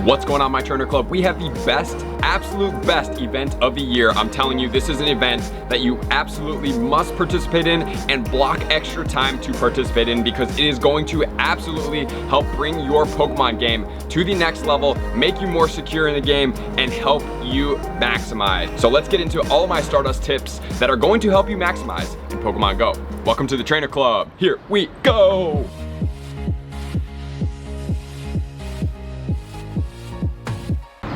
What's going on, my trainer club? We have the best, absolute best event of the year. I'm telling you, this is an event that you absolutely must participate in and block extra time to participate in, because it is going to absolutely help bring your Pokemon game to the next level, make you more secure in the game, and help you maximize. So let's get into all of my Stardust tips that are going to help you maximize in Pokemon Go. Welcome to the trainer club. Here we go.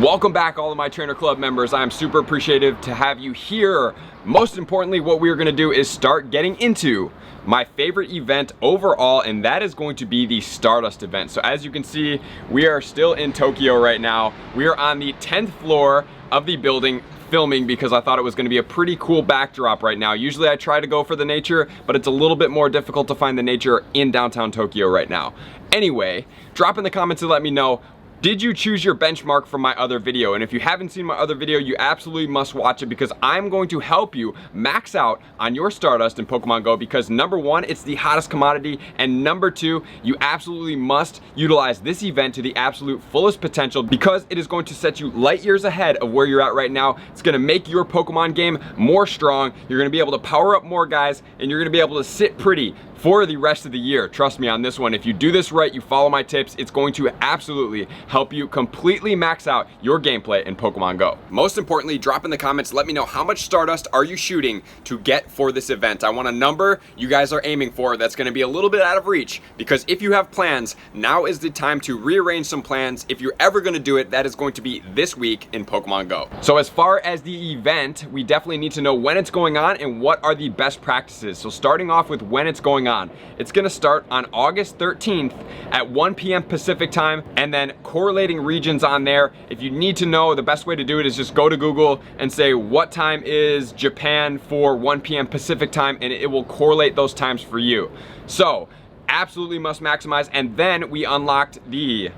Welcome back, all of my trainer club members. I am super appreciative to have you here. Most importantly, what we're gonna do is start getting into my favorite event overall, and that is going to be the Stardust event. So as you can see, we are still in Tokyo right now. We are on the 10th floor of the building filming because I thought it was gonna be a pretty cool backdrop right now. Usually I try to go for the nature, but it's a little bit more difficult to find the nature in downtown Tokyo right now. Anyway, drop in the comments and let me know, did you choose your benchmark from my other video? And if you haven't seen my other video, you absolutely must watch it, because I'm going to help you max out on your Stardust in Pokemon Go, because number one, it's the hottest commodity, and number two, you absolutely must utilize this event to the absolute fullest potential, because it is going to set you light years ahead of where you're at right now. It's gonna make your Pokemon game more strong. You're gonna be able to power up more guys, and you're gonna be able to sit pretty for the rest of the year. Trust me on this one. If you do this right, you follow my tips, it's going to absolutely help you completely max out your gameplay in Pokemon Go. Most importantly, drop in the comments, let me know how much Stardust are you shooting to get for this event. I want a number you guys are aiming for that's gonna be a little bit out of reach, because if you have plans, now is the time to rearrange some plans. If you're ever gonna do it, that is going to be this week in Pokemon Go. So as far as the event, we definitely need to know when it's going on and what are the best practices. So starting off with when it's going on. It's gonna start on August 13th at 1 p.m. Pacific time, and then correlating regions on there. If you need to know, the best way to do it is just go to Google and say, what time is Japan for 1 p.m. Pacific time, and it will correlate those times for you. So, absolutely must maximize. And then we unlocked the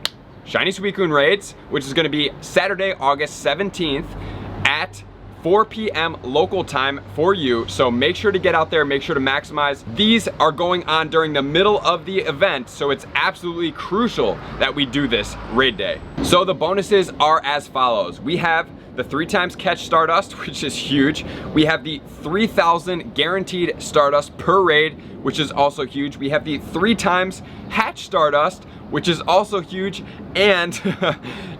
Shiny Suicune raids, which is gonna be Saturday, August 17th at 4 p.m. local time for you. So make sure to get out there, make sure to maximize. These are going on during the middle of the event, so it's absolutely crucial that we do this raid day. So the bonuses are as follows. We have the 3x catch Stardust, which is huge. We have the 3,000 guaranteed Stardust per raid, which is also huge. We have the 3x hatch Stardust, which is also huge. And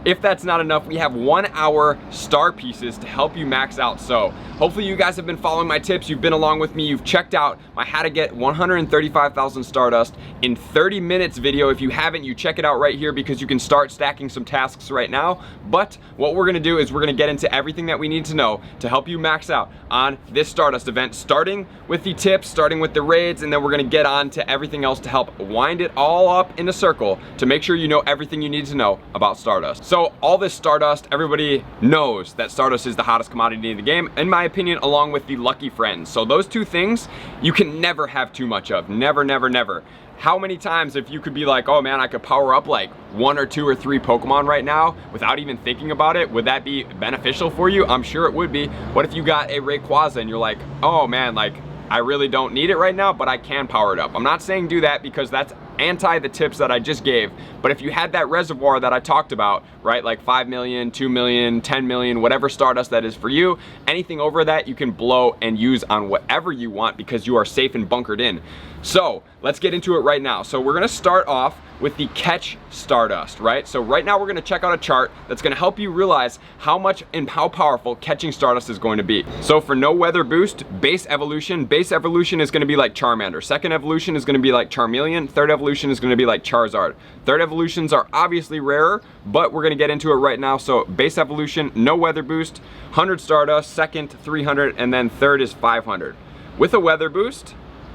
if that's not enough, we have 1 hour star pieces to help you max out. So hopefully you guys have been following my tips. You've been along with me. You've checked out my how to get 135,000 Stardust in 30 minutes video. If you haven't, you check it out right here, because you can start stacking some tasks right now. But what we're gonna do is we're gonna get into everything that we need to know to help you max out on this Stardust event, starting with the tips, starting with the raids, and then we're gonna get on to everything else to help wind it all up in a circle to make sure you know everything you need to know about Stardust. So all this Stardust, everybody knows that Stardust is the hottest commodity in the game, in my opinion, along with the Lucky Friends. So those two things you can never have too much of. Never, never, never. How many times, if you could be like, oh man, I could power up like 1 or 2 or 3 Pokemon right now without even thinking about it, would that be beneficial for you? I'm sure it would be. What if you got a Rayquaza and you're like, oh man, like I really don't need it right now, but I can power it up. I'm not saying do that, because that's anti the tips that I just gave. But if you had that reservoir that I talked about, right, like 5 million, 2 million, 10 million, whatever Stardust that is for you, anything over that you can blow and use on whatever you want, because you are safe and bunkered in. So let's get into it right now. So we're gonna start off with the catch Stardust, right? So right now we're gonna check out a chart that's gonna help you realize how much and how powerful catching Stardust is going to be. So for no weather boost, base evolution is gonna be like Charmander. Second evolution is gonna be like Charmeleon. Third evolution is gonna be like Charizard. Third evolutions are obviously rarer, but we're gonna get into it right now. So base evolution, no weather boost, 100 Stardust, second 300, and then third is 500. With a weather boost,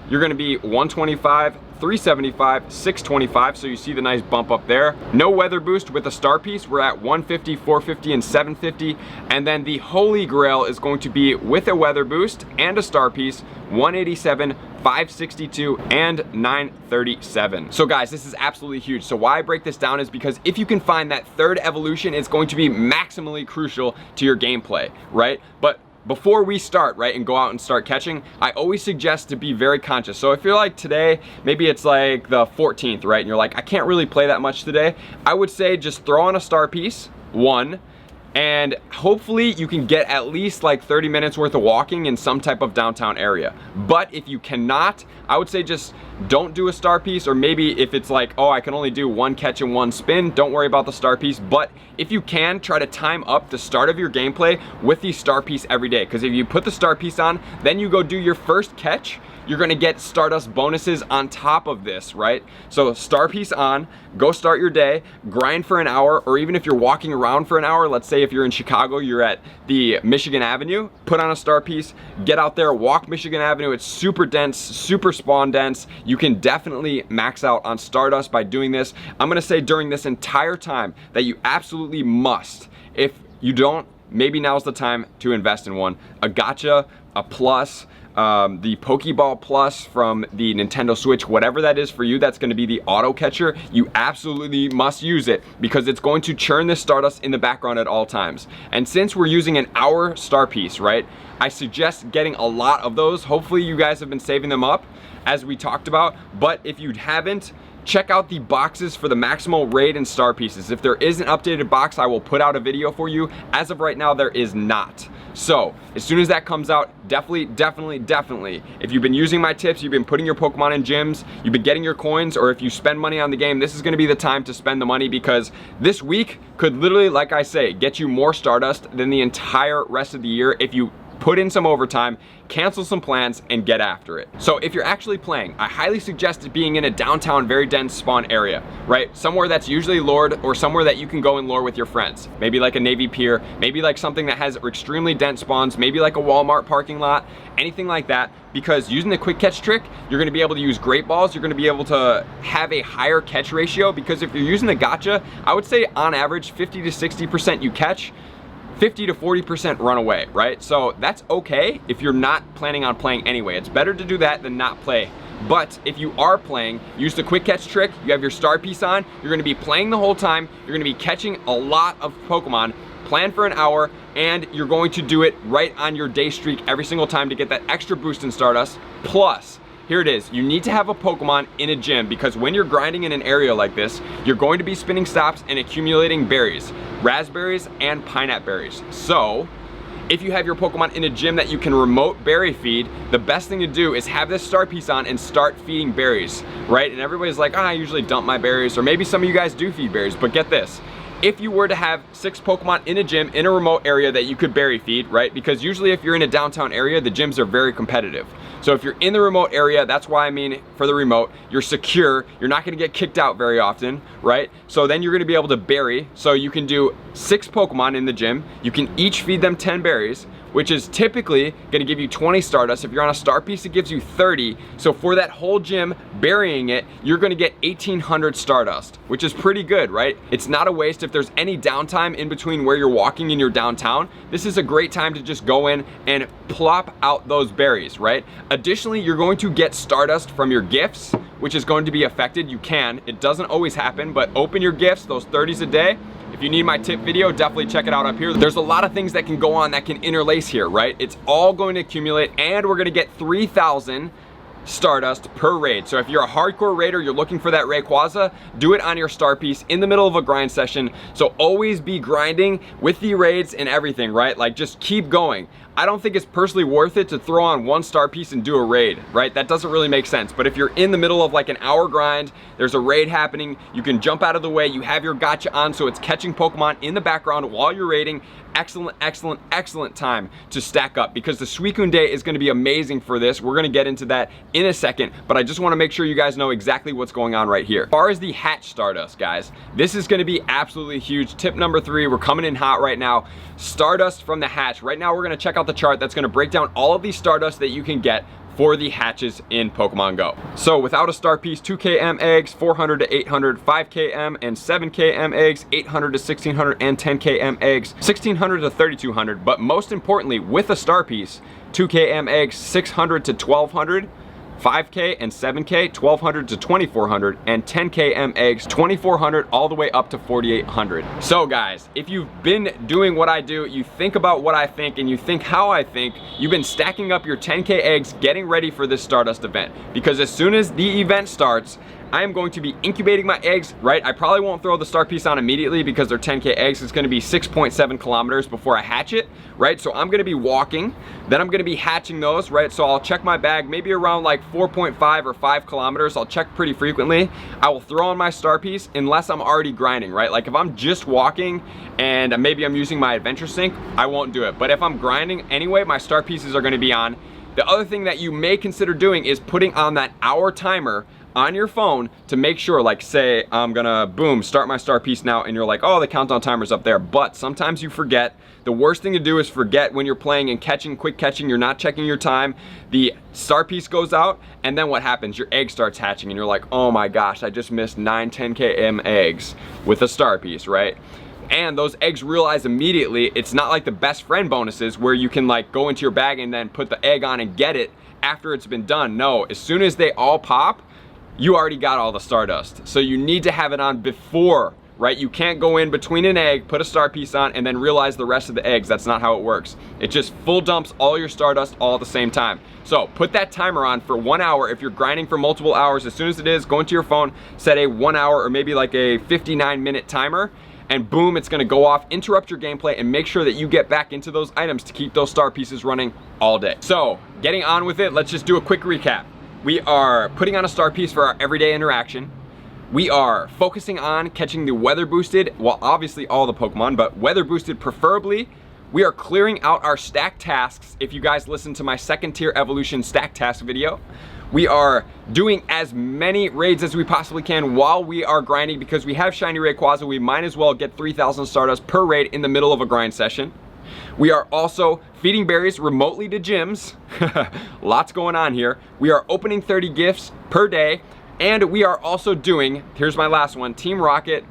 you're gonna be 125, 375, 625, so you see the nice bump up there. No weather boost with a star piece, we're at 150, 450, and 750. And then the holy grail is going to be with a weather boost and a star piece, 187, 562, and 937. So guys, this is absolutely huge. So why I break this down is because if you can find that third evolution, it's going to be maximally crucial to your gameplay, right? But before we start, right, and go out and start catching, I always suggest to be very conscious. So if you're like today, maybe it's like the 14th, right, and you're like, I can't really play that much today, I would say just throw on a star piece, one, and hopefully you can get at least like 30 minutes worth of walking in some type of downtown area. But if you cannot, I would say just don't do a star piece, or maybe if it's like, oh, I can only do one catch and one spin, don't worry about the star piece. But if you can, try to time up the start of your gameplay with the star piece every day, because if you put the star piece on, then you go do your first catch, you're gonna get Stardust bonuses on top of this, right? So star piece on, go start your day, grind for an hour, or even if you're walking around for an hour, let's say if you're in Chicago, you're at the Michigan Avenue, put on a star piece, get out there, walk Michigan Avenue. It's super dense, super spawn dense. You can definitely max out on Stardust by doing this. I'm gonna say during this entire time that you absolutely must. If you don't, maybe now's the time to invest in one. A gacha, a plus, the Pokeball Plus from the Nintendo Switch, whatever that is for you, that's going to be the auto catcher. You absolutely must use it because it's going to churn this Stardust in the background at all times. And since we're using an hour star piece, right, I suggest getting a lot of those. Hopefully you guys have been saving them up as we talked about, but if you haven't, check out the boxes for the maximal raid and star pieces. If there is an updated box, I will put out a video for you. As of right now, there is not. So as soon as that comes out, definitely, if you've been using my tips, you've been putting your Pokemon in gyms, you've been getting your coins, or if you spend money on the game, this is gonna be the time to spend the money, because this week could literally, like I say, get you more Stardust than the entire rest of the year if you put in some overtime, cancel some plans, and get after it. So if you're actually playing, I highly suggest it being in a downtown, very dense spawn area, right? Somewhere that's usually lured, or somewhere that you can go and lure with your friends. Maybe like a Navy Pier, maybe like something that has extremely dense spawns, maybe like a Walmart parking lot, anything like that, because using the quick catch trick, you're gonna be able to use great balls, you're gonna be able to have a higher catch ratio, because if you're using the gacha, I would say on average 50 to 60% you catch, 50 to 40% run away, right? So that's okay if you're not planning on playing anyway. It's better to do that than not play. But if you are playing, use the quick catch trick, you have your star piece on, you're gonna be playing the whole time, you're gonna be catching a lot of Pokemon, plan for an hour, and you're going to do it right on your day streak every single time to get that extra boost in Stardust. Plus, here it is, you need to have a Pokemon in a gym, because when you're grinding in an area like this, you're going to be spinning stops and accumulating berries, raspberries and pineapple berries. So if you have your Pokemon in a gym that you can remote berry feed, the best thing to do is have this star piece on and start feeding berries, right? And everybody's like, I usually dump my berries, or maybe some of you guys do feed berries, but get this. If you were to have 6 Pokemon in a gym in a remote area that you could berry feed, right? Because usually if you're in a downtown area, the gyms are very competitive. So if you're in the remote area, that's why I mean for the remote, you're secure, you're not gonna get kicked out very often, right? So then you're gonna be able to berry. So you can do 6 Pokemon in the gym, you can each feed them 10 berries, which is typically gonna give you 20 Stardust. If you're on a star piece, it gives you 30. So for that whole gym, burying it, you're gonna get 1,800 Stardust, which is pretty good, right? It's not a waste if there's any downtime in between where you're walking in your downtown. This is a great time to just go in and plop out those berries, right? Additionally, you're going to get Stardust from your gifts, which is going to be affected. You can, it doesn't always happen, but open your gifts, those 30s a day. If you need my tip video, definitely check it out up here. There's a lot of things that can go on that can interlace here, right? It's all going to accumulate, and we're gonna get 3,000 Stardust per raid. So if you're a hardcore raider, you're looking for that Rayquaza, do it on your star piece in the middle of a grind session. So always be grinding with the raids and everything, right? Like just keep going. I don't think it's personally worth it to throw on 1 star piece and do a raid, right? That doesn't really make sense. But if you're in the middle of like an hour grind, there's a raid happening, you can jump out of the way, you have your gacha on, so it's catching Pokemon in the background while you're raiding. Excellent time to stack up, because the Suicune day is going to be amazing for this. We're going to get into that in a second, but I just want to make sure you guys know exactly what's going on right here. As far as the hatch Stardust, guys, this is going to be absolutely huge. Tip number 3, we're coming in hot right now. Stardust from the hatch. Right now we're going to check out the chart that's going to break down all of these Stardust that you can get for the hatches in Pokemon Go. So without a star piece, 2km eggs, 400 to 800, 5km and 7km eggs, 800 to 1600 and 10km eggs, 1600 to 3200. But most importantly, with a star piece, 2km eggs, 600 to 1200, 5K and 7K, 1200 to 2400, and 10K M eggs, 2400 all the way up to 4800. So guys, if you've been doing what I do, you think about what I think, and you think how I think, you've been stacking up your 10K eggs, getting ready for this Stardust event. Because as soon as the event starts, I am going to be incubating my eggs, right? I probably won't throw the STARPIECE on immediately because they're 10K eggs. It's gonna be 6.7 kilometers before I hatch it, right? So I'm gonna be walking, then I'm gonna be hatching those, right? So I'll check my bag maybe around like 4.5 or 5 kilometers. I'll check pretty frequently. I will throw on my STARPIECE unless I'm already grinding, right? Like if I'm just walking and maybe I'm using my adventure sync, I won't do it. But if I'm grinding anyway, my STARPIECEs are gonna be on. The other thing that you may consider doing is putting on that hour timer on your phone to make sure, like say I'm gonna boom start my STARPIECE now, and you're like, oh, the countdown timer's up there, but sometimes you forget. The worst thing to do is forget when you're playing and catching, quick catching, you're not checking your time, the STARPIECE goes out, and then what happens? Your egg starts hatching and you're like, oh my gosh, I just missed 9 10K M eggs with a STARPIECE, right? And those eggs realize immediately it's not like the best friend bonuses where you can like go into your bag and then put the egg on and get it after it's been done. No, as soon as they all pop, you already got all the Stardust. So you need to have it on before, right? You can't go in between an egg, put a STARPIECE on, and then realize the rest of the eggs. That's not how it works. It just full dumps all your Stardust all at the same time. So put that timer on for 1 hour. If you're grinding for multiple hours, as soon as it is, go into your phone, set a 1 hour or maybe like a 59-minute timer, and boom, it's gonna go off, interrupt your gameplay, and make sure that you get back into those items to keep those STARPIECEs running all day. So getting on with it, let's just do a quick recap. We are putting on a STARPIECE for our everyday interaction. We are focusing on catching the weather boosted, well obviously all the Pokemon, but weather boosted preferably. We are clearing out our stack tasks. If you guys listen to my second tier evolution stack task video, we are doing as many raids as we possibly can while we are grinding, because we have Shiny Rayquaza. We might as well get 3,000 Stardust per raid in the middle of a grind session. We are also feeding berries remotely to gyms. Lots going on here. We are opening 30 gifts per day, and we are also doing, here's my last one, Team Rocket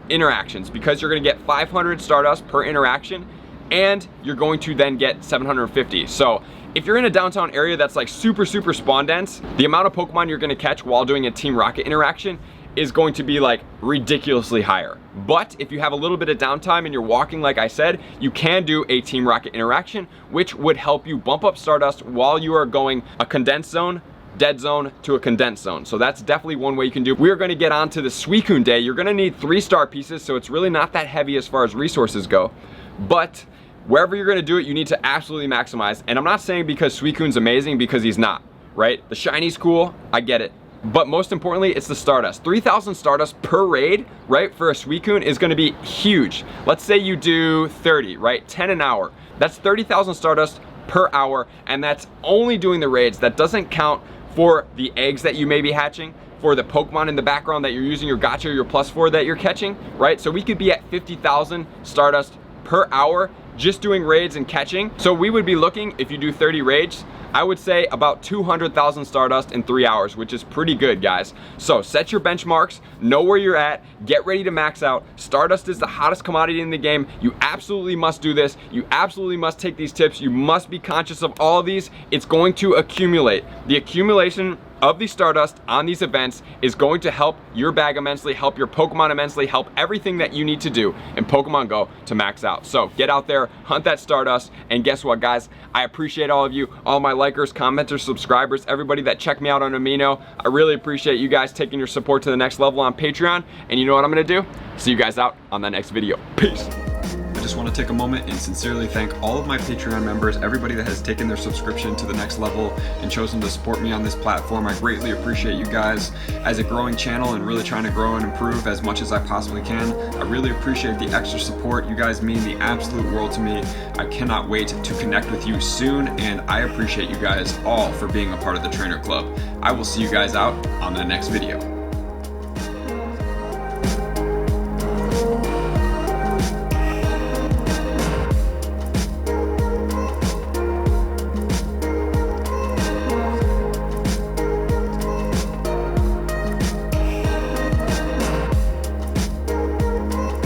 interactions, because you're gonna get 500 Stardust per interaction, and you're going to then get 750. So if you're in a downtown area that's like super spawn dense, the amount of Pokemon you're gonna catch while doing a Team Rocket interaction is going to be like ridiculously higher. But if you have a little bit of downtime and you're walking, like I said, you can do a Team Rocket interaction, which would help you bump up Stardust while you are going a condensed zone, dead zone to a condensed zone. So that's definitely one way you can do. We're gonna get on to the Suicune day. You're gonna need 3 STARPIECEs, so it's really not that heavy as far as resources go. But wherever you're gonna do it, you need to absolutely maximize. And I'm not saying because Suicune's amazing, because he's not, right? The shiny's cool, I get it. But most importantly, it's the Stardust. 3,000 Stardust per raid, right, for a Suicune is gonna be huge. Let's say you do 30, right, 10 an hour. That's 30,000 Stardust per hour, and that's only doing the raids. That doesn't count for the eggs that you may be hatching, for the Pokemon in the background that you're using your gacha or your +4 that you're catching, right? So we could be at 50,000 Stardust per hour just doing raids and catching. So we would be looking, if you do 30 raids, I would say about 200,000 Stardust in 3 hours, which is pretty good, guys. So set your benchmarks, know where you're at, get ready to max out. Stardust is the hottest commodity in the game. You absolutely must do this. You absolutely must take these tips. You must be conscious of all of these. It's going to accumulate. The accumulation of the Stardust on these events is going to help your bag immensely, help your Pokemon immensely, help everything that you need to do in Pokemon Go to max out. So get out there, hunt that Stardust, and guess what, guys? I appreciate all of you, all my likers, commenters, subscribers, everybody that checked me out on Amino. I really appreciate you guys taking your support to the next level on Patreon. And you know what I'm gonna do? See you guys out on the next video. Peace. I just want to take a moment and sincerely thank all of my Patreon members, everybody that has taken their subscription to the next level and chosen to support me on this platform. I greatly appreciate you guys. As a growing channel and really trying to grow and improve as much as I possibly can, I really appreciate the extra support. You guys mean the absolute world to me. I cannot wait to connect with you soon, and I appreciate you guys all for being a part of the Trainer Club. I will see you guys out on the next video.